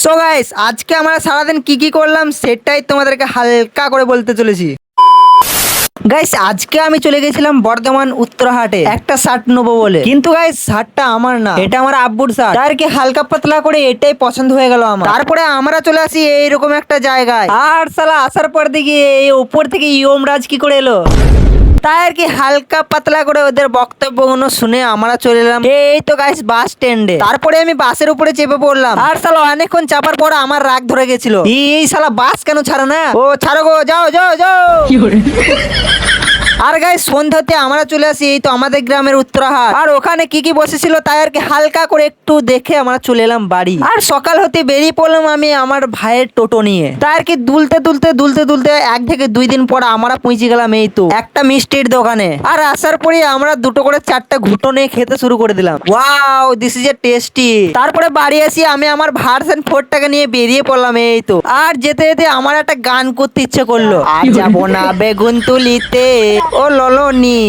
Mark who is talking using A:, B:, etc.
A: So guys, আজকে আমরা সারাদিন কি কি করলাম সেটাই তোমাদেরকে হালকা করে বলতে চলেছি। গাইস, আজকে আমি চলে গেছিলাম বর্ধমান উত্তরহাটে একটা শার্ট নেবো বলে, কিন্তু গাইস শার্টটা আমার না, এটা আমার আব্বুর শার্ট। তার কি হালকা পাতলা করে এটাই পছন্দ হয়ে গেল আমার। তারপরে আমরা চলে আসি এইরকম একটা জায়গায়, আর সালা আসার পর দেখি এই উপর থেকে ইয়মরাজ কি করে এলো। তাই আর কি হালকা পাতলা করে ওদের বক্তব্যগুলো শুনে আমরা চলে এলাম এই তো গাইস বাস স্ট্যান্ডে। তারপরে আমি বাসের উপরে চেপে পড়লাম, আর শালা অনেকক্ষণ চাপার পর আমার রাগ ধরে গেছিল, এই শালা বাস কেন ছাড়ে না, ও ছাড়ো গো, যাও যাও যাও। আর গাইস সন্ধ্যাতে আমরা চলে আসি এই তো আমাদের গ্রামের উত্তরাহাট, আর ওখানে কি কি বসেছিল তাই আর কি হালকা করে একটু দেখে আমরা চলে এলাম বাড়ি। আর সকাল হতে বেরিয়ে পড়লাম আমি আমার ভাইয়ের টোটো নিয়ে। তাই আর কি দুলতে দুলতে দুলতে দুলতে 1 থেকে 2 দিন পর আমরা পৌঁছে গেলাম এই তো একটা মিষ্টির দোকানে। আর আসার পরে আমরা 2টো করে 4টা ঘুটো নিয়ে খেতে শুরু করে দিলাম। Wow, this is a tasty. তারপরে বাড়ি আসি আমি আমার ভার্সন 4টাকে নিয়ে বেরিয়ে পড়লাম এই তো। আর যেতে যেতে আমার একটা গান করতে ইচ্ছে করলো, আর যাবো না বেগুন তুলিতে ও ললনি।